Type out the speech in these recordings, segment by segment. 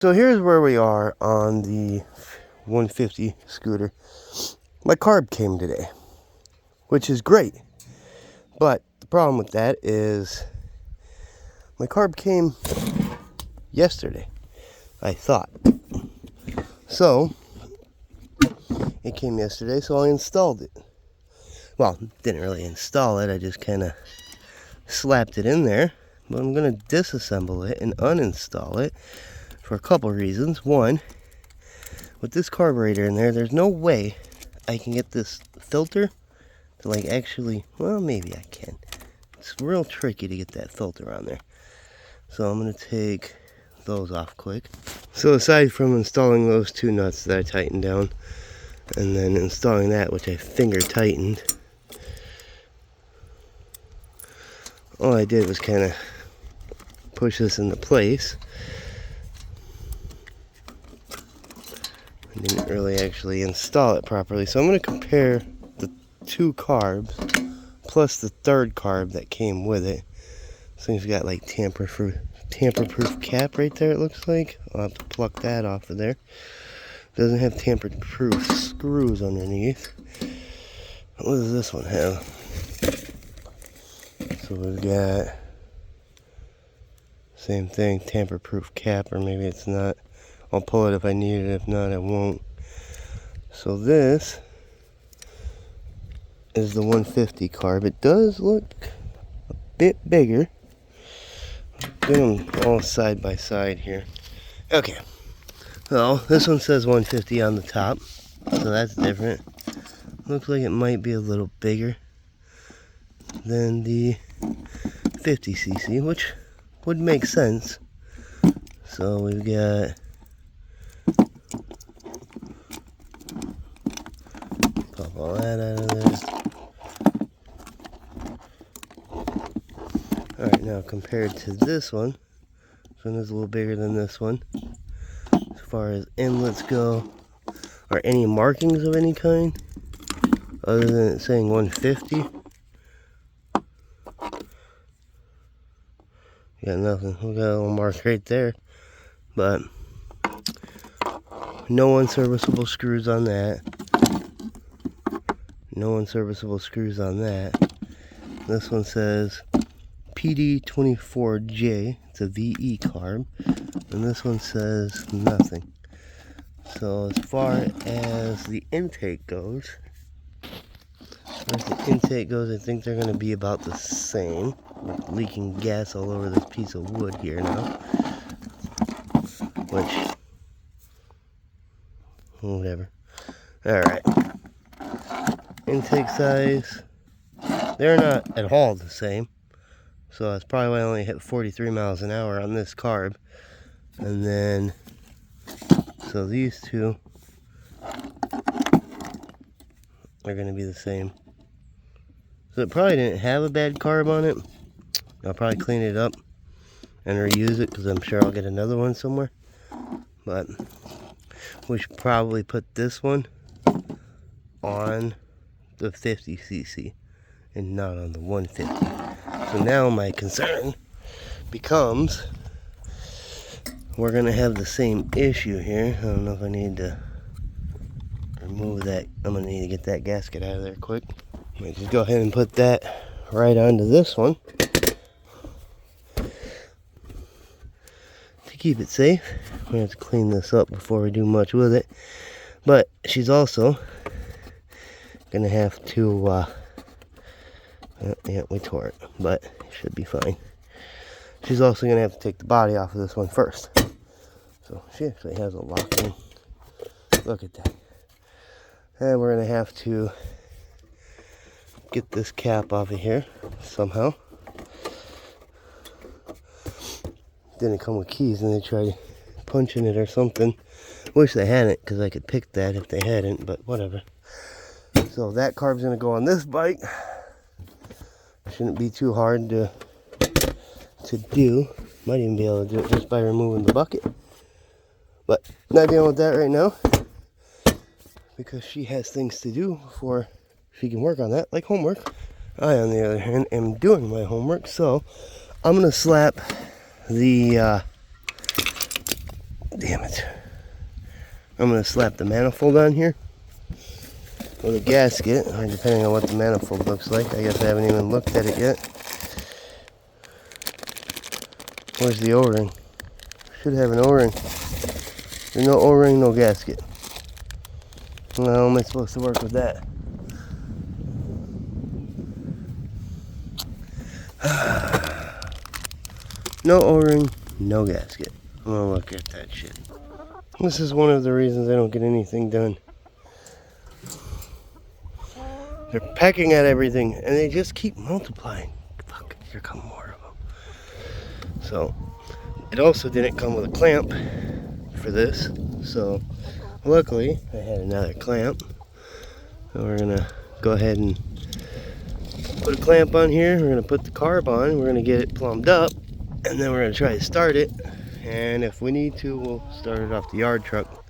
So here's where we are on the 150 scooter. My carb came today, which is great. But the problem with that is my carb came yesterday, I thought. So it came yesterday, so I installed it. Well, didn't really install it, I just kind of slapped it in there. But I'm going to disassemble it and uninstall it for a couple reasons. One, with this carburetor in there, there's no way I can get this filter to like actually, well, maybe I can. It's real tricky to get that filter on there. So I'm going to take those off quick. So aside from installing those two nuts that I tightened down, and then installing that, which I finger tightened, all I did was kind of push this into place. I didn't really actually install it properly. So I'm going to compare the two carbs plus the third carb that came with it. This thing's got like tamper-proof cap right there, it looks like. I'll have to pluck that off of there. Doesn't have tamper-proof screws underneath. What does this one have? So we've got same thing, tamper-proof cap, or maybe it's not. I'll pull it if I need it, if not I won't. So this is the 150 carb. It does look a bit bigger. Get them all side by side here. Okay, well, this one says 150 on the top, so that's different. Looks like it might be a little bigger than the 50cc, which would make sense. So we've got pop all that out of there. Alright, now compared to this one is a little bigger than this one. As far as inlets go, or any markings of any kind, other than it saying 150. Got nothing. We got a little mark right there, but no unserviceable screws on that. No unserviceable screws on that. This one says PD24J. It's a VE carb, and this one says nothing. So as far as the intake goes, I think they're going to be about the same. We're leaking gas all over this piece of wood here now. Which, whatever. Alright. Intake size, they're not at all the same. So that's probably why I only hit 43 miles an hour on this carb. And then, so these two are going to be the same. So it probably didn't have a bad carb on it. I'll probably clean it up and reuse it because I'm sure I'll get another one somewhere. But we should probably put this one on the 50cc and not on the 150. So now my concern becomes we're going to have the same issue here. I don't know if I need to remove that. I'm going to need to get that gasket out of there quick. Might just go ahead and put that right onto this one to keep it safe. We're going to have to clean this up before we do much with it. But she's also going to have to, yeah, we tore it, but it should be fine. She's also going to have to take the body off of this one first. So she actually has a locking. Look at that. And we're going to have to get this cap off of here somehow. Didn't come with keys and they tried punching it or something. Wish they hadn't, because I could pick that if they hadn't, but whatever. So that carb's going to go on this bike. Shouldn't be too hard to do. Might even be able to do it just by removing the bucket. But not dealing with that right now, because she has things to do before she can work on that, like homework. I, on the other hand, am doing my homework, so I'm going to slap the Damn it. I'm going to slap the manifold on here with a gasket, or depending on what the manifold looks like. I guess I haven't even looked at it yet. Where's the O-ring? Should have an O-ring. There's no O-ring, no gasket. How am I supposed to work with that? No O-ring, no gasket. I'm gonna look at that shit. This is one of the reasons I don't get anything done. They're pecking at everything and they just keep multiplying. Fuck, here come more of them. So, it also didn't come with a clamp for this. So, luckily, I had another clamp. So we're gonna go ahead and put a clamp on here. We're gonna put the carb on. We're gonna get it plumbed up. And then we're gonna try to start it. And if we need to, we'll start it off the yard truck.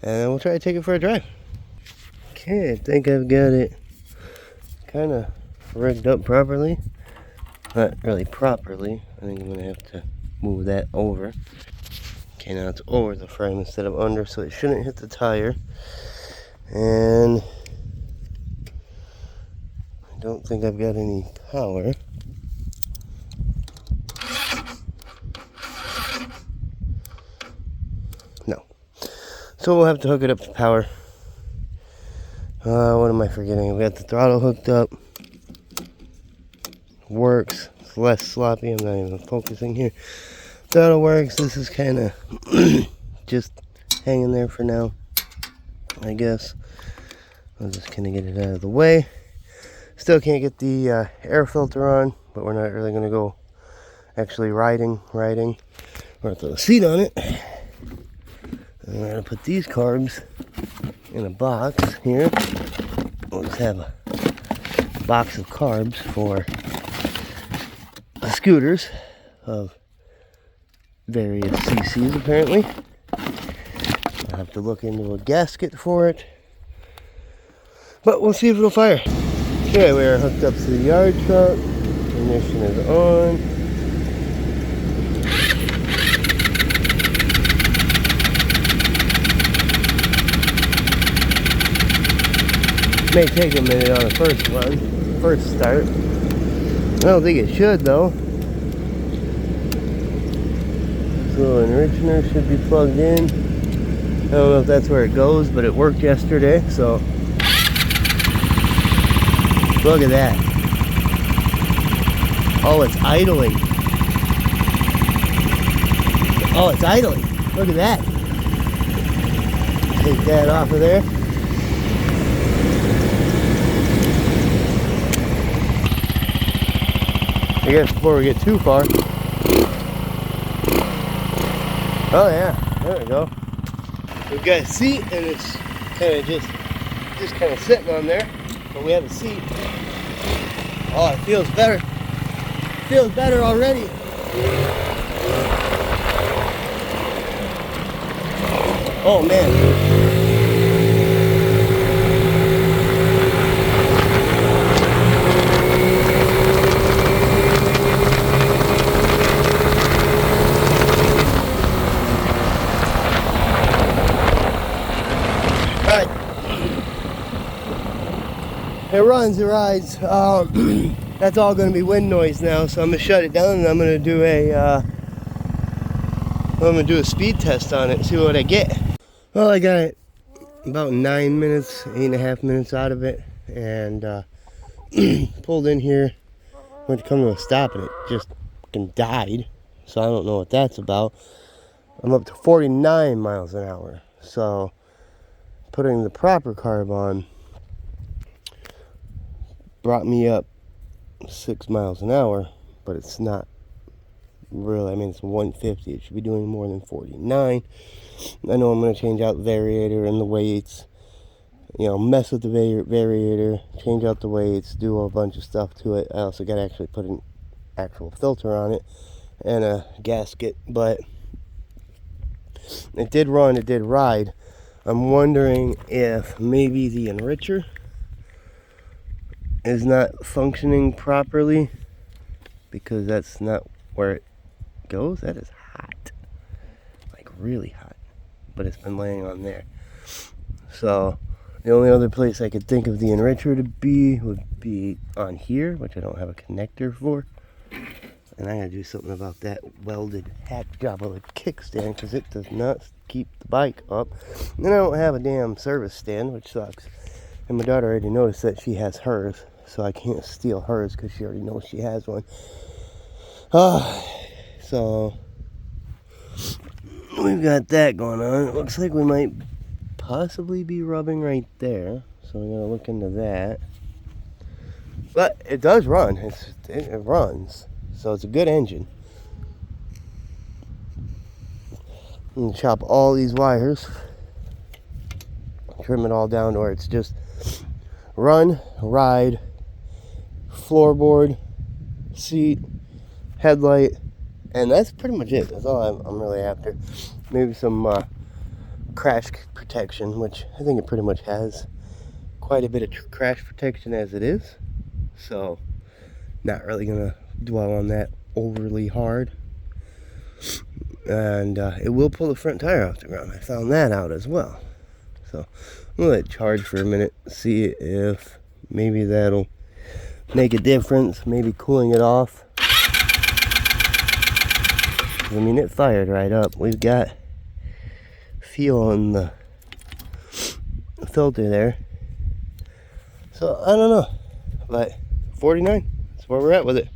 And then we'll try to take it for a drive. Okay, I think I've got it kind of rigged up properly. Not really properly. I think I'm gonna have to move that over. Okay, now it's over the frame instead of under, so it shouldn't hit the tire. And I don't think I've got any power. No. So we'll have to hook it up to power. What am I forgetting? I've got the throttle hooked up. Works. It's less sloppy. I'm not even focusing here. Throttle works. This is kind of just hanging there for now, I guess. I'll just kind of get it out of the way. Still can't get the air filter on, but we're not really going to go actually riding. We're going to throw a seat on it. And we're going to put these carbs in a box here. We'll just have a box of carbs for scooters of various cc's apparently. I'll have to look into a gasket for it, but we'll see if it'll fire. Okay, we are hooked up to the yard truck. Ignition is on. May take a minute on the first one, first start. I don't think it should though. This little enricher should be plugged in. I don't know if that's where it goes, but it worked yesterday, so. Look at that. Oh, it's idling. Oh, it's idling. Look at that. Take that off of there. I guess before we get too far. Oh yeah, there we go. We've got a seat and it's kind of just kind of sitting on there, but we have a seat. Oh, it feels better. It feels better already. Oh man. It runs, it rides. That's all going to be wind noise now, so I'm going to shut it down and I'm going to do a speed test on it and see what I get. Well, I got about 9 minutes, 8.5 minutes out of it, and pulled in here, went to come to a stop, and it just fucking died. So I don't know what that's about. I'm up to 49 miles an hour, so putting the proper carb on brought me up 6 miles an hour, but it's not really, I mean, it's 150. It should be doing more than 49. I know I'm going to change out the variator and the weights, you know, mess with the variator, change out the weights, do a bunch of stuff to it. I also got to actually put an actual filter on it and a gasket, but it did run, it did ride. I'm wondering if maybe the enricher is not functioning properly, because that's not where it goes. That is hot, like really hot. but it's been laying on there. So the only other place I could think of the enricher to be would be on here, which I don't have a connector for. And I gotta do something about that welded hack job of a kickstand, because it does not keep the bike up. And then I don't have a damn service stand, which sucks. And my daughter already noticed that she has hers, so I can't steal hers because she already knows she has one. So we've got that going on. It looks like we might possibly be rubbing right there, so we're gonna look into that. But it does run. It runs, so it's a good engine. I'm gonna chop all these wires, trim it all down to where it's just run, ride, floorboard, seat, headlight, and that's pretty much it. That's all I'm really after. Maybe some crash protection, which I think it pretty much has quite a bit of crash protection as it is. So, not really gonna dwell on that overly hard. And it will pull the front tire off the ground. I found that out as well. So, I'm gonna let it charge for a minute, see if maybe that'll make a difference. Maybe cooling it off. I mean, it fired right up. We've got feel on the filter there. So, I don't know. But 49, that's where we're at with it.